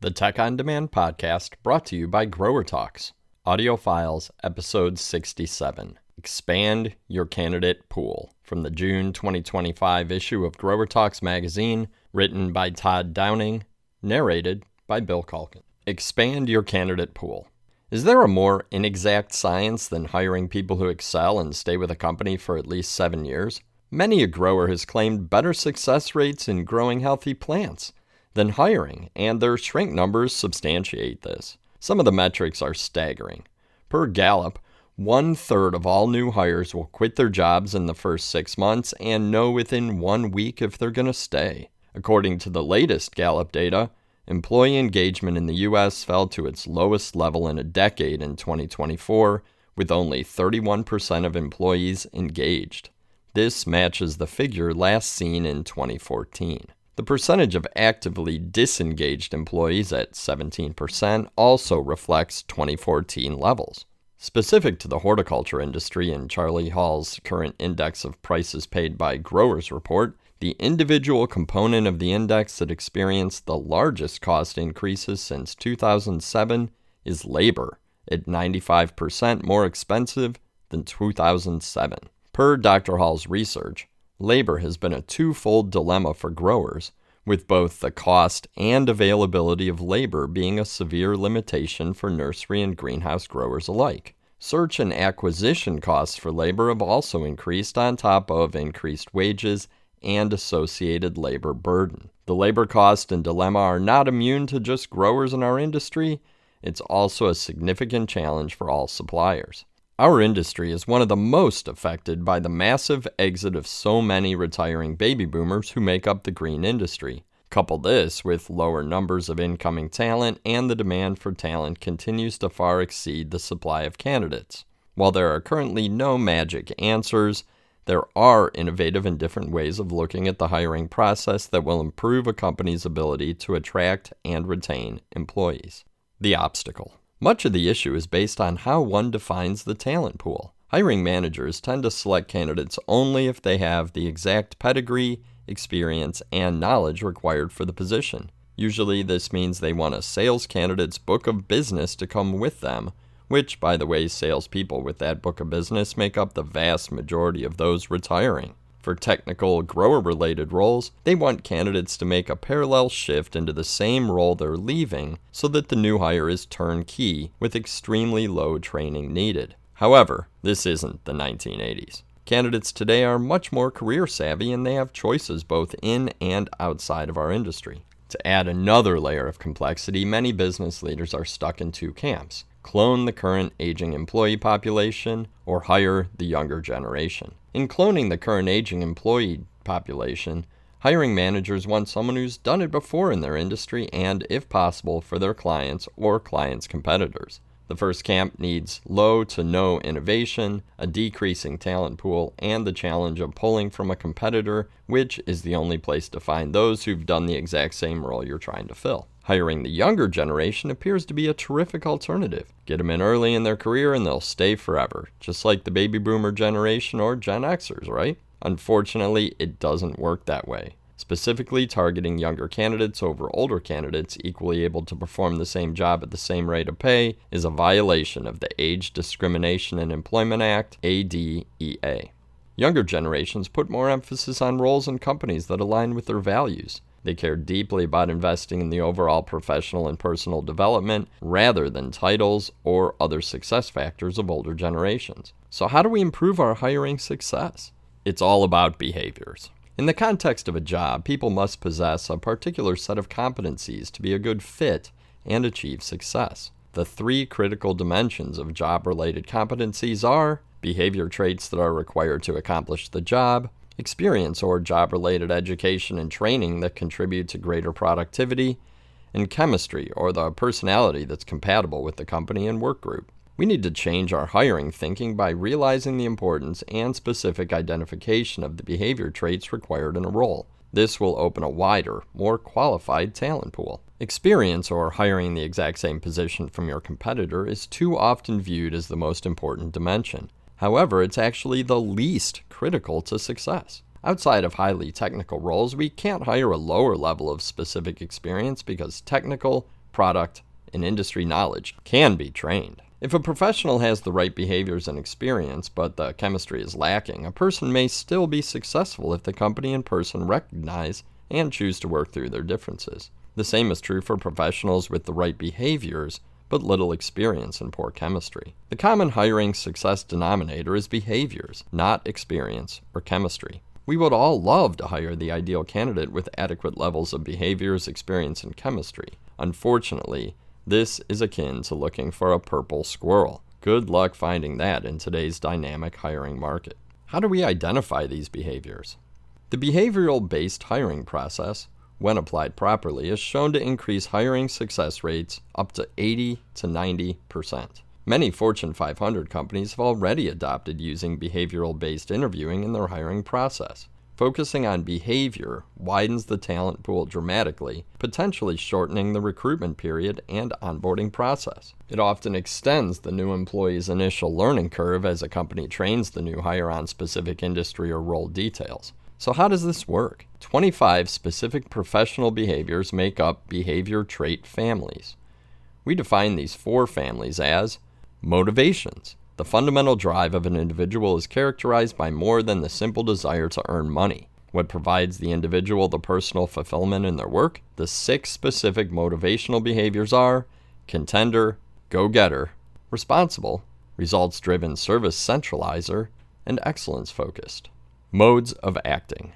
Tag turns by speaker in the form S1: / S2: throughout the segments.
S1: The Tech on Demand podcast brought to you by GROWERTALKS. Audio Files, Episode 67. Expand Your Candidate Pool. From the June 2025 issue of GROWERTALKS magazine, written by Todd Downing, narrated by Bill CALKINS. Expand your candidate pool. Is there a more inexact science than hiring people who excel and stay with a company for at least 7 years? Many a grower has claimed better success rates in growing healthy plants than hiring, and their shrink numbers substantiate this. Some of the metrics are staggering. Per Gallup, 1/3 of all new hires will quit their jobs in the first 6 months and know within 1 week if they're going to stay. According to the latest Gallup data, employee engagement in the U.S. fell to its lowest level in a decade in 2024, with only 31% of employees engaged. This matches the figure last seen in 2014. The percentage of actively disengaged employees at 17% also reflects 2014 levels. Specific to the horticulture industry in Charlie Hall's current Index of Prices Paid by Growers report, the individual component of the index that experienced the largest cost increases since 2007 is labor, at 95% more expensive than 2007. Per Dr. Hall's research, labor has been a twofold dilemma for growers, with both the cost and availability of labor being a severe limitation for nursery and greenhouse growers alike. Search and acquisition costs for labor have also increased on top of increased wages and associated labor burden. The labor cost and dilemma are not immune to just growers in our industry. It's also a significant challenge for all suppliers. Our industry is one of the most affected by the massive exit of so many retiring baby boomers who make up the green industry. Couple this with lower numbers of incoming talent, and the demand for talent continues to far exceed the supply of candidates. While there are currently no magic answers, there are innovative and different ways of looking at the hiring process that will improve a company's ability to attract and retain employees. The obstacle. Much of the issue is based on how one defines the talent pool. Hiring managers tend to select candidates only if they have the exact pedigree, experience, and knowledge required for the position. Usually this means they want a sales candidate's book of business to come with them, which, by the way, salespeople with that book of business make up the vast majority of those retiring. For technical, grower-related roles, they want candidates to make a parallel shift into the same role they're leaving so that the new hire is turnkey with extremely low training needed. However, this isn't the 1980s. Candidates today are much more career-savvy, and they have choices both in and outside of our industry. To add another layer of complexity, many business leaders are stuck in two camps: clone the current aging employee population or hire the younger generation. In cloning the current aging employee population, hiring managers want someone who's done it before in their industry and, if possible, for their clients or clients' competitors. The first camp needs low to no innovation, a decreasing talent pool, and the challenge of pulling from a competitor, which is the only place to find those who've done the exact same role you're trying to fill. Hiring the younger generation appears to be a terrific alternative. Get them in early in their career and they'll stay forever, just like the baby boomer generation or Gen Xers, right? Unfortunately, it doesn't work that way. Specifically, targeting younger candidates over older candidates equally able to perform the same job at the same rate of pay is a violation of the Age Discrimination in Employment Act, ADEA. Younger generations put more emphasis on roles in companies that align with their values. They care deeply about investing in the overall professional and personal development rather than titles or other success factors of older generations. So how do we improve our hiring success? It's all about behaviors. In the context of a job, people must possess a particular set of competencies to be a good fit and achieve success. The 3 critical dimensions of job-related competencies are behavior traits that are required to accomplish the job, experience or job-related education and training that contribute to greater productivity, and chemistry or the personality that's compatible with the company and work group. We need to change our hiring thinking by realizing the importance and specific identification of the behavior traits required in a role. This will open a wider, more qualified talent pool. Experience or hiring the exact same position from your competitor is too often viewed as the most important dimension. However, it's actually the least critical to success. Outside of highly technical roles, we can't hire a lower level of specific experience because technical, product, and industry knowledge can be trained. If a professional has the right behaviors and experience, but the chemistry is lacking, a person may still be successful if the company and person recognize and choose to work through their differences. The same is true for professionals with the right behaviors, but little experience in poor chemistry. The common hiring success denominator is behaviors, not experience or chemistry. We would all love to hire the ideal candidate with adequate levels of behaviors, experience, and chemistry. Unfortunately, this is akin to looking for a purple squirrel. Good luck finding that in today's dynamic hiring market. How do we identify these behaviors? The behavioral-based hiring process, when applied properly, is shown to increase hiring success rates up to 80 to 90%. Many Fortune 500 companies have already adopted using behavioral-based interviewing in their hiring process. Focusing on behavior widens the talent pool dramatically, potentially shortening the recruitment period and onboarding process. It often extends the new employee's initial learning curve as a company trains the new hire on specific industry or role details. So how does this work? 25 specific professional behaviors make up behavior trait families. We define these 4 families as motivations. The fundamental drive of an individual is characterized by more than the simple desire to earn money. What provides the individual the personal fulfillment in their work? The 6 specific motivational behaviors are contender, go-getter, responsible, results-driven service centralizer, and excellence-focused. Modes of acting.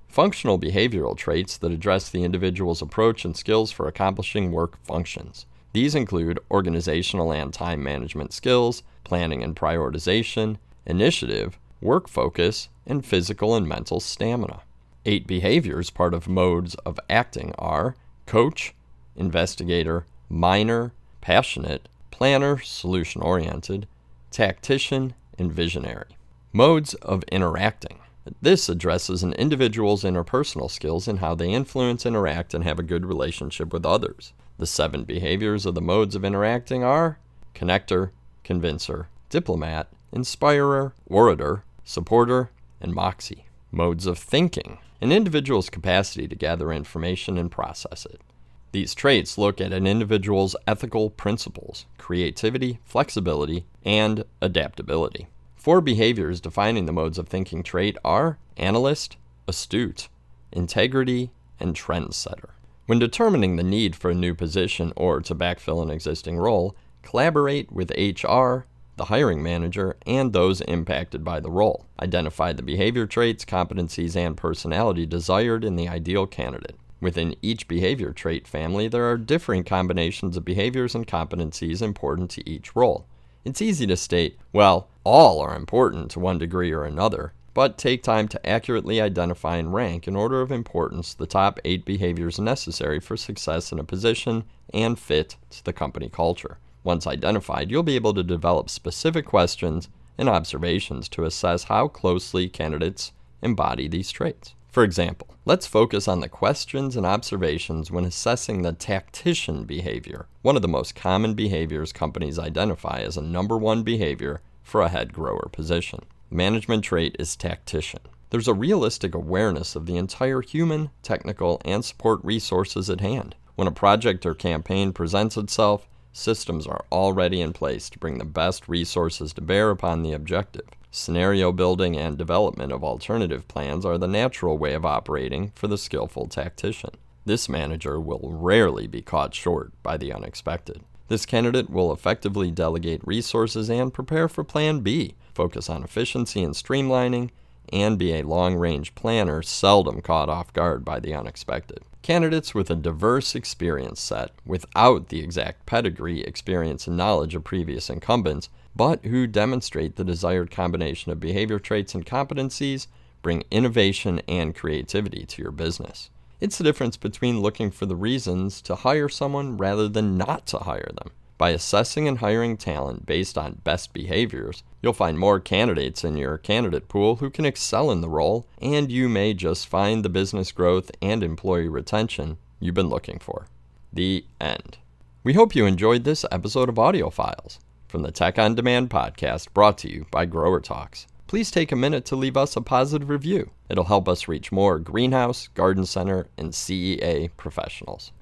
S1: Functional behavioral traits that address the individual's approach and skills for accomplishing work functions. These include organizational and time management skills, planning and prioritization, initiative, work focus, and physical and mental stamina. 8 behaviors part of modes of acting are coach, investigator, miner, passionate, planner, solution-oriented, tactician, and visionary. Modes of interacting. This addresses an individual's interpersonal skills and how they influence, interact, and have a good relationship with others. The 7 behaviors of the modes of interacting are connector, convincer, diplomat, inspirer, orator, supporter, and moxie. Modes of thinking. An individual's capacity to gather information and process it. These traits look at an individual's ethical principles, creativity, flexibility, and adaptability. 4 behaviors defining the modes of thinking trait are analyst, astute, integrity, and trendsetter. When determining the need for a new position or to backfill an existing role, collaborate with HR, the hiring manager, and those impacted by the role. Identify the behavior traits, competencies, and personality desired in the ideal candidate. Within each behavior trait family, there are differing combinations of behaviors and competencies important to each role. It's easy to state, well, all are important to one degree or another, but take time to accurately identify and rank in order of importance the top 8 behaviors necessary for success in a position and fit to the company culture. Once identified, you'll be able to develop specific questions and observations to assess how closely candidates embody these traits. For example, let's focus on the questions and observations when assessing the tactician behavior, one of the most common behaviors companies identify as a number 1 behavior for a head grower position. The management trait is tactician. There's a realistic awareness of the entire human, technical, and support resources at hand. When a project or campaign presents itself, systems are already in place to bring the best resources to bear upon the objective. Scenario building and development of alternative plans are the natural way of operating for the skillful tactician. This manager will rarely be caught short by the unexpected. This candidate will effectively delegate resources and prepare for Plan B, focus on efficiency and streamlining, and be a long-range planner seldom caught off guard by the unexpected. Candidates with a diverse experience set, without the exact pedigree, experience, and knowledge of previous incumbents, but who demonstrate the desired combination of behavior traits and competencies, bring innovation and creativity to your business. It's the difference between looking for the reasons to hire someone rather than not to hire them. By assessing and hiring talent based on best behaviors, you'll find more candidates in your candidate pool who can excel in the role, and you may just find the business growth and employee retention you've been looking for. The end. We hope you enjoyed this episode of Audio Files from the Tech on Demand podcast brought to you by GROWERTALKS. Please take a minute to leave us a positive review. It'll help us reach more greenhouse, garden center, and CEA professionals.